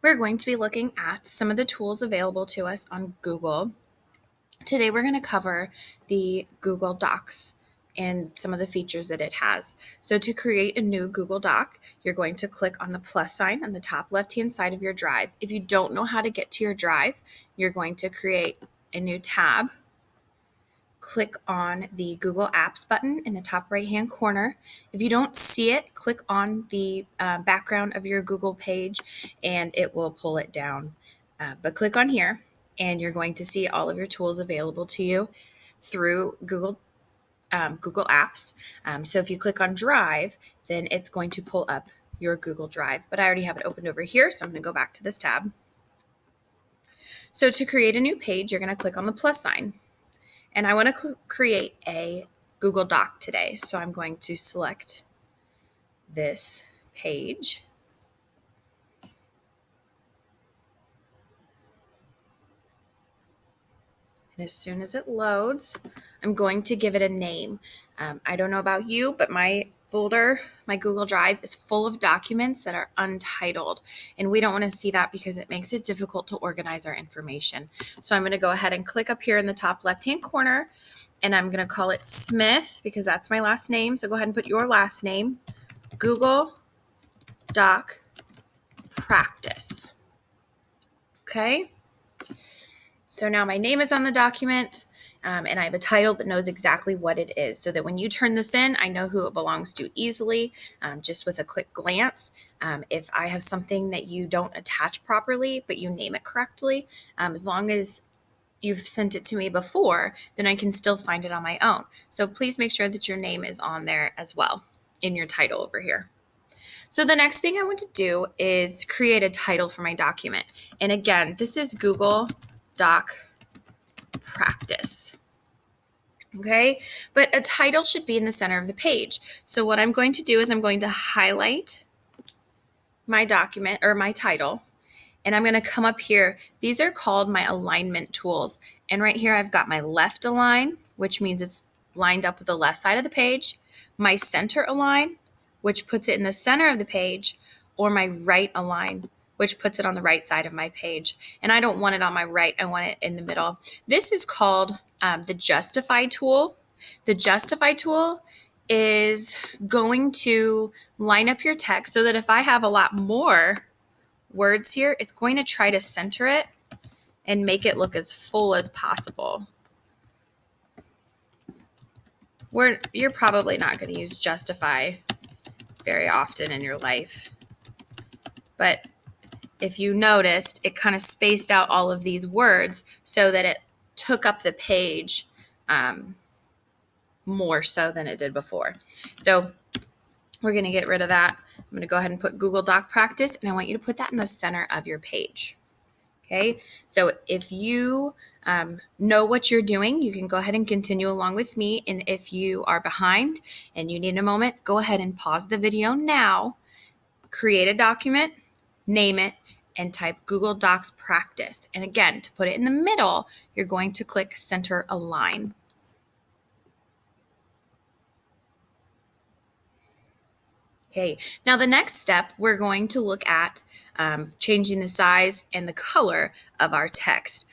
We're going to be looking at some of the tools available to us on Google. Today we're going to cover the Google Docs and some of the features that it has. So to create a new Google Doc, you're going to click on the plus sign on the top left-hand side of your drive. If you don't know how to get to your drive, you're going to create a new tab. Click on the Google Apps button in the top right-hand corner. If you don't see it, click on the background of your Google page and it will pull it down. But click on here and you're going to see all of your tools available to you through Google Apps. So if you click on Drive, then it's going to pull up your Google Drive. But I already have it opened over here, so I'm going to go back to this tab. So to create a new page, you're going to click on the plus sign. And I want to create a Google Doc today. So I'm going to select this page. And as soon as it loads, I'm going to give it a name. I don't know about you, but my folder, my Google Drive is full of documents that are untitled. And we don't want to see that because it makes it difficult to organize our information. So I'm going to go ahead and click up here in the top left-hand corner. And I'm going to call it Smith because that's my last name. So go ahead and put your last name, Google Doc Practice. Okay. So now my name is on the document and I have a title that knows exactly what it is so that when you turn this in, I know who it belongs to easily, just with a quick glance. If I have something that you don't attach properly, but you name it correctly, as long as you've sent it to me before, then I can still find it on my own. So please make sure that your name is on there as well in your title over here. So the next thing I want to do is create a title for my document. And again, this is Google Doc Practice. Okay, but a title should be in the center of the page. So what I'm going to do is I'm going to highlight my document or my title. And I'm going to come up here. These are called my alignment tools. And right here, I've got my left align, which means it's lined up with the left side of the page, my center align, which puts it in the center of the page, or my right align, which puts it on the right side of my page. And I don't want it on my right. I want it in the middle. This is called the Justify tool. The Justify tool is going to line up your text so that if I have a lot more words here, it's going to try to center it and make it look as full as possible. You're probably not going to use Justify very often in your life, but if you noticed, it kind of spaced out all of these words so that it took up the page more so than it did before. So we're going to get rid of that. I'm going to go ahead and put Google Doc Practice, and I want you to put that in the center of your page. Okay, so if you know what you're doing, you can go ahead and continue along with me. And if you are behind and you need a moment, go ahead and pause the video now, create a document, name it, and type Google Docs Practice. And again, to put it in the middle, you're going to click Center Align. Okay, now the next step, we're going to look at changing the size and the color of our text.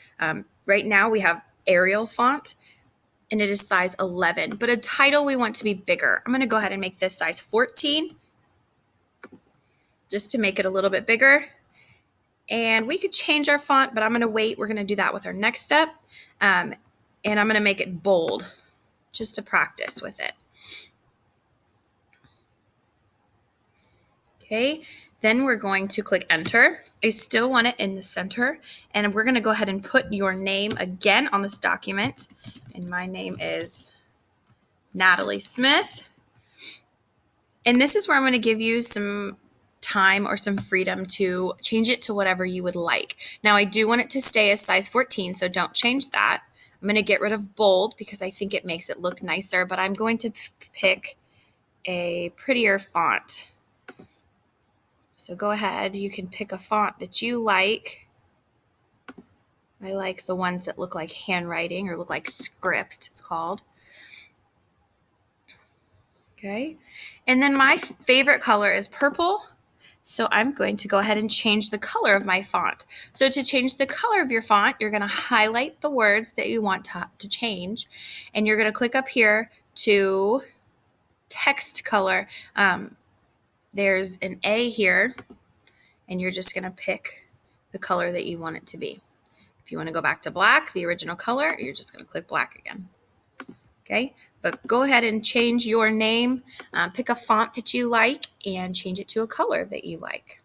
Right now we have Arial font and it is size 11, but a title we want to be bigger. I'm going to go ahead and make this size 14 just to make it a little bit bigger. And we could change our font, but I'm going to wait. We're going to do that with our next step. And I'm going to make it bold just to practice with it. Okay, then we're going to click enter. I still want it in the center, and we're going to go ahead and put your name again on this document. And my name is Natalie Smith. And this is where I'm going to give you some time or some freedom to change it to whatever you would like. Now, I do want it to stay as size 14, so don't change that. I'm going to get rid of bold because I think it makes it look nicer, but I'm going to pick a prettier font. So go ahead, you can pick a font that you like. I like the ones that look like handwriting or look like script, it's called. Okay, and then my favorite color is purple. So I'm going to go ahead and change the color of my font. So to change the color of your font, you're going to highlight the words that you want to change, and you're going to click up here to text color. There's an A here, and you're just going to pick the color that you want it to be. If you want to go back to black, the original color, you're just going to click black again. Okay, but go ahead and change your name, pick a font that you like, and change it to a color that you like.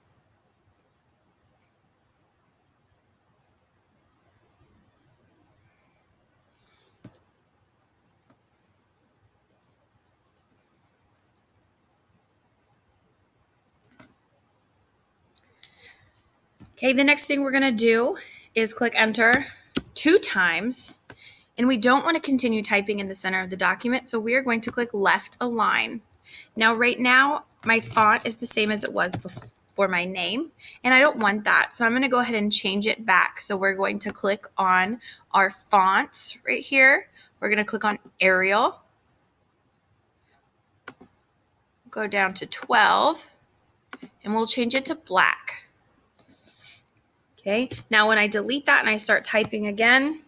Okay, the next thing we're going to do is click enter 2 times, and we don't want to continue typing in the center of the document, so we are going to click left align. Now, right now, my font is the same as it was before my name, and I don't want that, so I'm going to go ahead and change it back. So we're going to click on our fonts right here. We're going to click on Arial, go down to 12, and we'll change it to black. Okay, now when I delete that and I start typing again,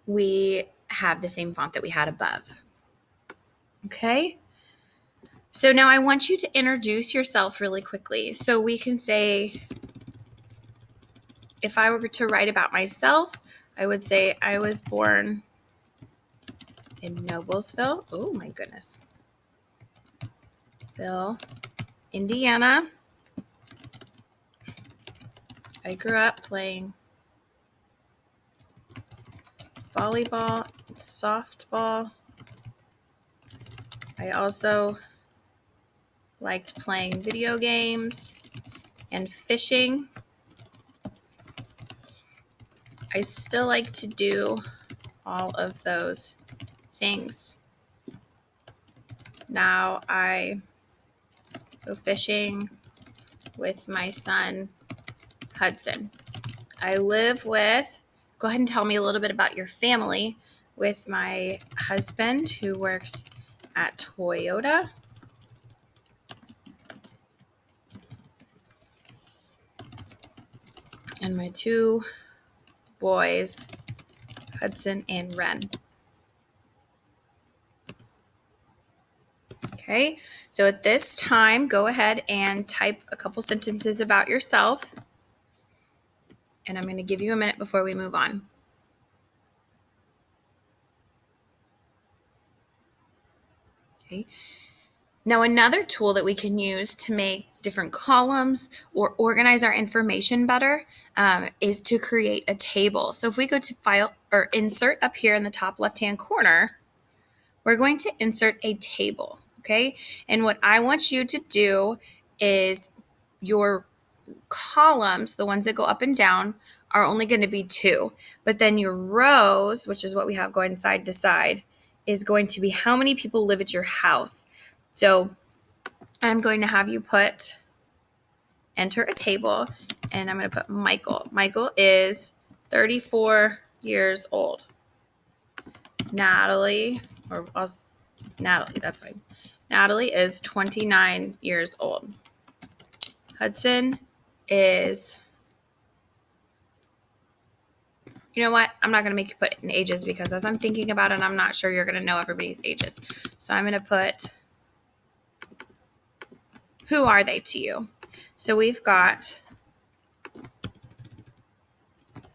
we have the same font that we had above. Okay, so now I want you to introduce yourself really quickly. So we can say, if I were to write about myself, I would say I was born in Noblesville. Oh my goodness. Indiana. I grew up playing volleyball, softball. I also liked playing video games and fishing. I still like to do all of those things. Now I go fishing with my son, Hudson. I live with, go ahead and tell me a little bit about your family, with my husband who works at Toyota. And my 2 boys, Hudson and Ren. Okay, so at this time, go ahead and type a couple sentences about yourself. And I'm going to give you a minute before we move on. Okay. Now, another tool that we can use to make different columns or organize our information better is to create a table. So if we go to File or Insert up here in the top left-hand corner, we're going to insert a table, okay? And what I want you to do is your columns, the ones that go up and down, are only going to be 2. But then your rows, which is what we have going side to side, is going to be how many people live at your house. So I'm going to have you enter a table, and I'm going to put Michael. Michael is 34 years old. Natalie, that's fine. Natalie is 29 years old. Hudson is, you know what? I'm not going to make you put in ages because as I'm thinking about it, I'm not sure you're going to know everybody's ages. So I'm going to put, who are they to you? So we've got,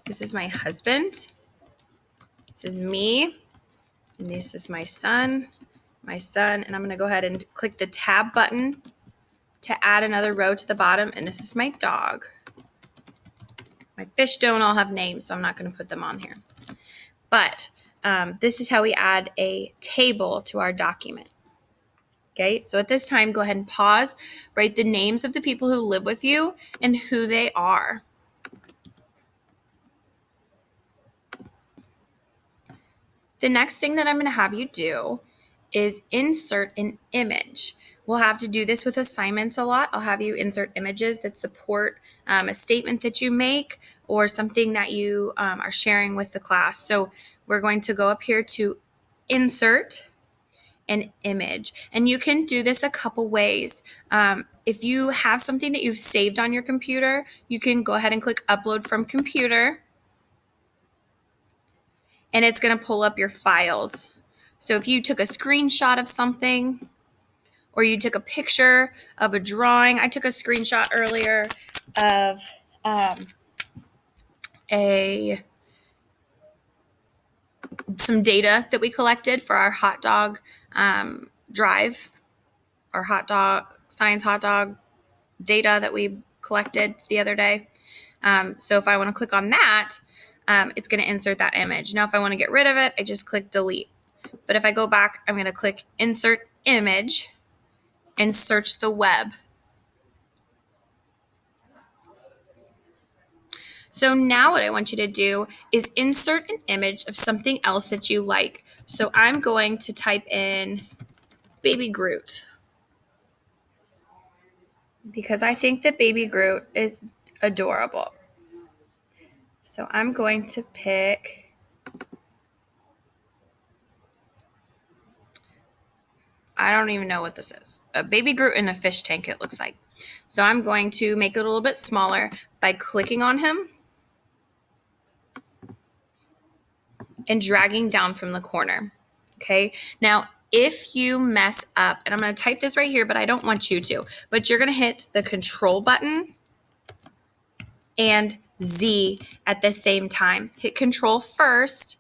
this is my husband. This is me. And this is my son. And I'm going to go ahead and click the tab button to add another row to the bottom. And this is my dog. My fish don't all have names, so I'm not going to put them on here. But this is how we add a table to our document. Okay, so at this time, go ahead and pause, write the names of the people who live with you and who they are. The next thing that I'm going to have you do is insert an image. We'll have to do this with assignments a lot. I'll have you insert images that support a statement that you make or something that you are sharing with the class. So we're going to go up here to insert an image. And you can do this a couple ways. If you have something that you've saved on your computer, you can go ahead and click upload from computer, and it's going to pull up your files. So if you took a screenshot of something, or you took a picture of a drawing. I took a screenshot earlier of some data that we collected for our hot dog drive, our science hot dog data that we collected the other day. So if I want to click on that, it's going to insert that image. Now, if I want to get rid of it, I just click delete. But if I go back, I'm going to click insert image and search the web. So now what I want you to do is insert an image of something else that you like. So I'm going to type in Baby Groot, because I think that Baby Groot is adorable. So I'm going to pick, I don't even know what this is. A Baby Groot in a fish tank, it looks like. So I'm going to make it a little bit smaller by clicking on him and dragging down from the corner. Okay. Now, if you mess up, and I'm going to type this right here, but I don't want you to, but you're going to hit the control button and Z at the same time. Hit control first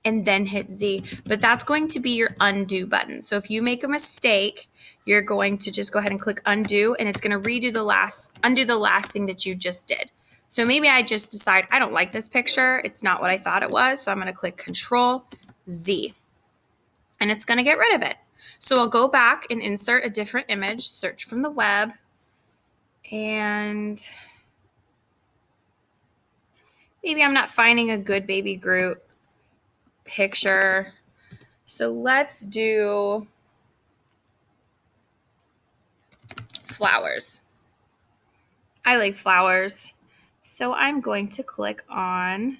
and then hit Z, but that's going to be your undo button. So if you make a mistake, you're going to just go ahead and click undo, and it's going to undo the last thing that you just did. So maybe I just decide I don't like this picture. It's not what I thought it was. So I'm going to click control Z, and it's going to get rid of it. So I'll go back and insert a different image, search from the web, and maybe I'm not finding a good Baby Groot picture. So let's do flowers. I like flowers. So I'm going to click on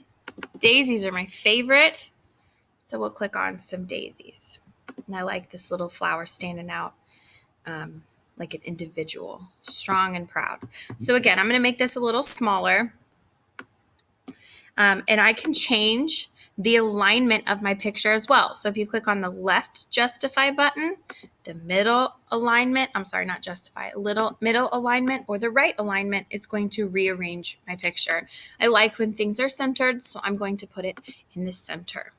daisies are my favorite. So we'll click on some daisies. And I like this little flower standing out like an individual, strong and proud. So again, I'm going to make this a little smaller. And I can change the alignment of my picture as well. So if you click on the left justify button, the middle alignment, middle alignment, or the right alignment is going to rearrange my picture. I like when things are centered, so I'm going to put it in the center.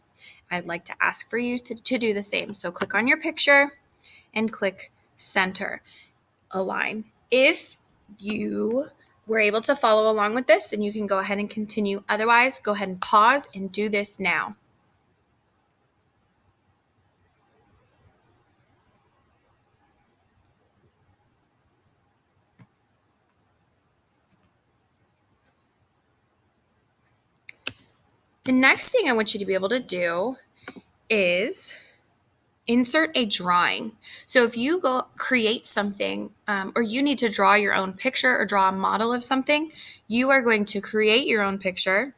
I'd like to ask for you to do the same. So click on your picture and click center align. If you were able to follow along with this, then you can go ahead and continue. Otherwise, go ahead and pause and do this now. The next thing I want you to be able to do is insert a drawing. So if you go create something or you need to draw your own picture or draw a model of something, you are going to create your own picture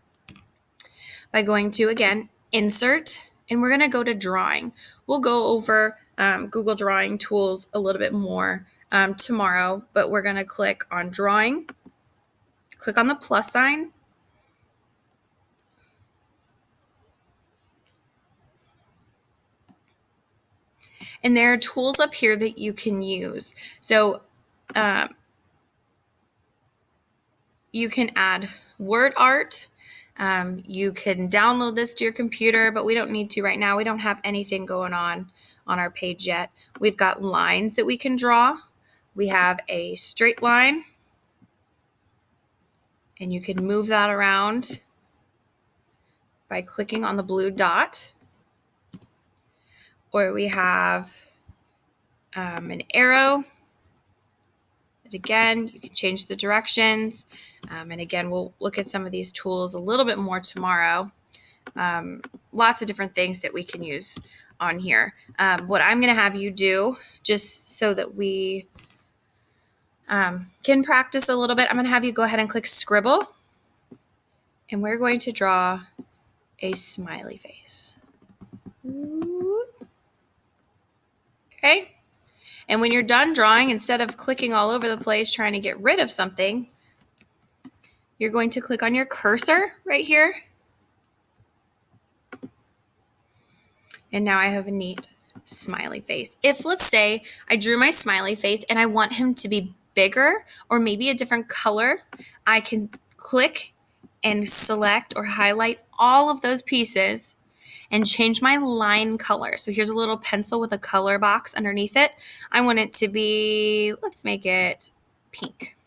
by going to, again, insert, and we're going to go to drawing. We'll go over Google Drawing tools a little bit more tomorrow, but we're going to click on drawing, click on the plus sign, and there are tools up here that you can use. So you can add word art. You can download this to your computer, but we don't need to right now. We don't have anything going on our page yet. We've got lines that we can draw. We have a straight line, and you can move that around by clicking on the blue dot. Or we have an arrow. And again, you can change the directions. And again, we'll look at some of these tools a little bit more tomorrow. Lots of different things that we can use on here. What I'm going to have you do, just so that we can practice a little bit, I'm going to have you go ahead and click scribble. And we're going to draw a smiley face. Okay? And when you're done drawing, instead of clicking all over the place trying to get rid of something, you're going to click on your cursor right here. And now I have a neat smiley face. If, let's say, I drew my smiley face and I want him to be bigger or maybe a different color, I can click and select or highlight all of those pieces and change my line color. So here's a little pencil with a color box underneath it. I want it to be, let's make it pink.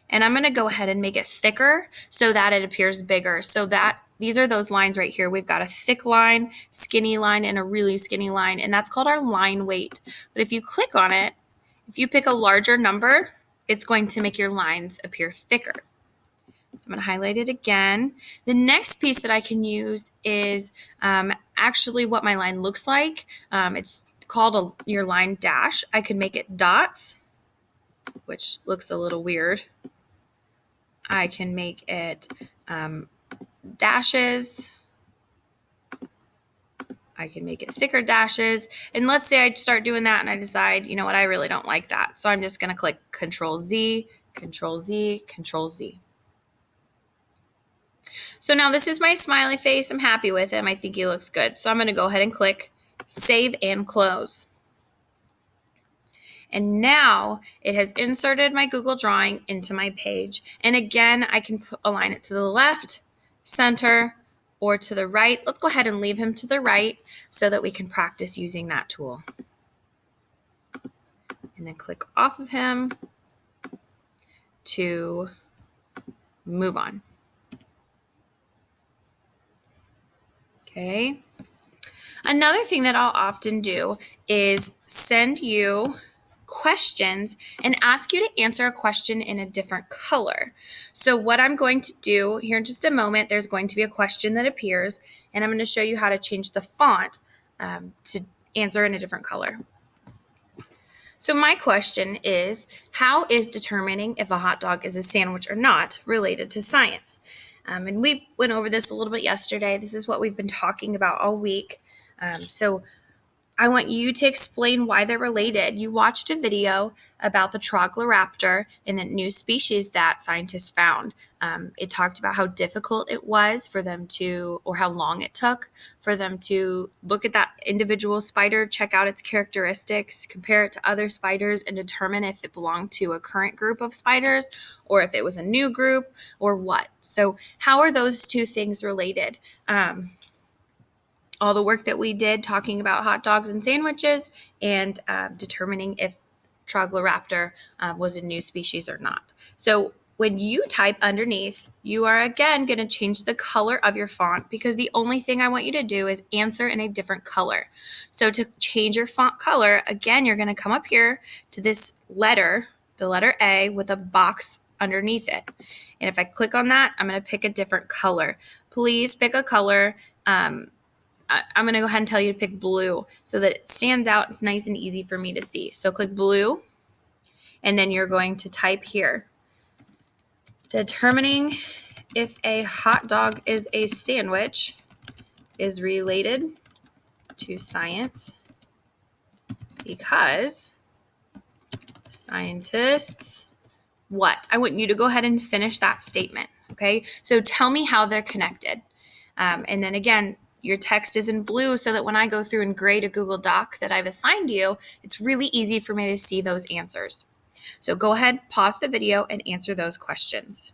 And I'm going to go ahead and make it thicker so that it appears bigger. So that these are those lines right here. We've got a thick line, skinny line, and a really skinny line, and that's called our line weight. But if you click on it, if you pick a larger number, it's going to make your lines appear thicker. So I'm going to highlight it again. The next piece that I can use is actually what my line looks like. It's called your line dash. I could make it dots, which looks a little weird. I can make it dashes. I can make it thicker dashes. And let's say I start doing that and I decide, you know what, I really don't like that. So I'm just going to click Control Z, Control Z, Control Z. So now this is my smiley face. I'm happy with him. I think he looks good. So I'm going to go ahead and click Save and Close. And now it has inserted my Google Drawing into my page. And again, I can align it to the left, center, or to the right. Let's go ahead and leave him to the right so that we can practice using that tool. And then click off of him to move on. Okay. Another thing that I'll often do is send you questions and ask you to answer a question in a different color. So what I'm going to do here in just a moment, there's going to be a question that appears, and I'm going to show you how to change the font to answer in a different color. So my question is, how is determining if a hot dog is a sandwich or not related to science? And we went over this a little bit yesterday. This is what we've been talking about all week. So I want you to explain why they're related. You watched a video about the Trogloraptor and the new species that scientists found. It talked about how difficult it was for them to, or how long it took for them to look at that individual spider, check out its characteristics, compare it to other spiders, and determine if it belonged to a current group of spiders or if it was a new group or what. So how are those two things related? All the work that we did talking about hot dogs and sandwiches and determining if Trogloraptor was a new species or not. So when you type underneath, you are again going to change the color of your font because the only thing I want you to do is answer in a different color. So to change your font color, again, you're going to come up here to this letter, the letter A with a box underneath it. And if I click on that, I'm going to pick a different color. Please pick a color. I'm going to go ahead and tell you to pick blue so that it stands out. It's nice and easy for me to see. So click blue, and then you're going to type here, determining if a hot dog is a sandwich is related to science because scientists what? I want you to go ahead and finish that statement, okay? So tell me how they're connected. And then again, your text is in blue so that when I go through and grade a Google Doc that I've assigned you, it's really easy for me to see those answers. So go ahead, pause the video, and answer those questions.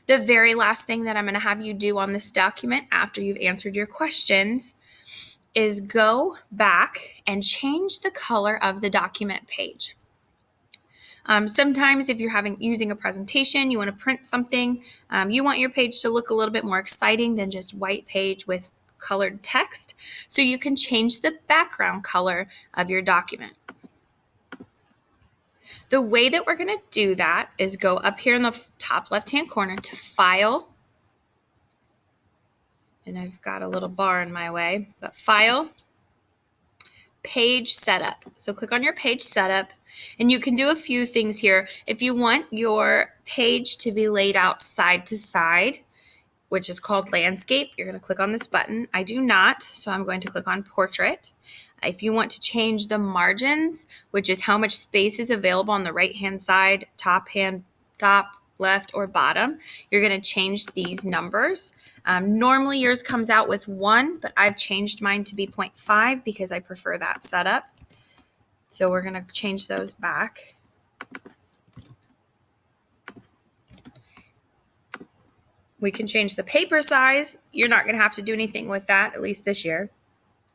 The very last thing that I'm going to have you do on this document after you've answered your questions is go back and change the color of the document page. Sometimes if you're using a presentation, you want to print something, you want your page to look a little bit more exciting than just white page with colored text. So you can change the background color of your document. The way that we're going to do that is go up here in the top left-hand corner to File. And I've got a little bar in my way, but File, Page Setup. So click on your page setup, and you can do a few things here. If you want your page to be laid out side to side, which is called landscape, you're going to click on this button. I do not, so I'm going to click on portrait. If you want to change the margins, which is how much space is available on the right-hand side, top, left, or bottom, you're going to change these numbers. Normally yours comes out with 1, but I've changed mine to be 0.5 because I prefer that setup. So we're going to change those back. We can change the paper size. You're not going to have to do anything with that, at least this year.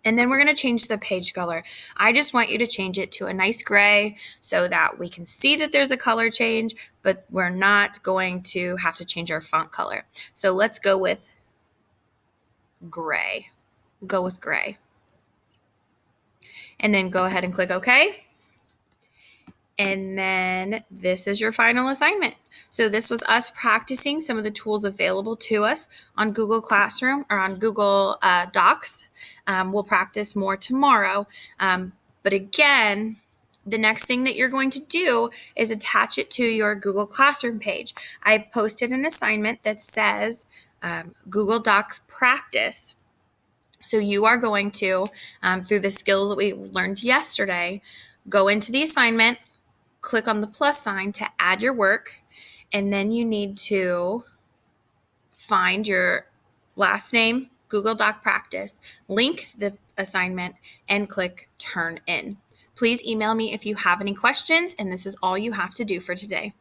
And then we're going to change the page color. I just want you to change it to a nice gray so that we can see that there's a color change, but we're not going to have to change our font color. So let's go with gray. Go with gray. And then go ahead and click OK. And then this is your final assignment. So this was us practicing some of the tools available to us on Google Classroom or on Google Docs. We'll practice more tomorrow. But again, the next thing that you're going to do is attach it to your Google Classroom page. I posted an assignment that says Google Docs practice. So you are going to, through the skills that we learned yesterday, go into the assignment, click on the plus sign to add your work, and then you need to find your last name, Google Doc Practice, link the assignment, and click Turn In. Please email me if you have any questions, and this is all you have to do for today.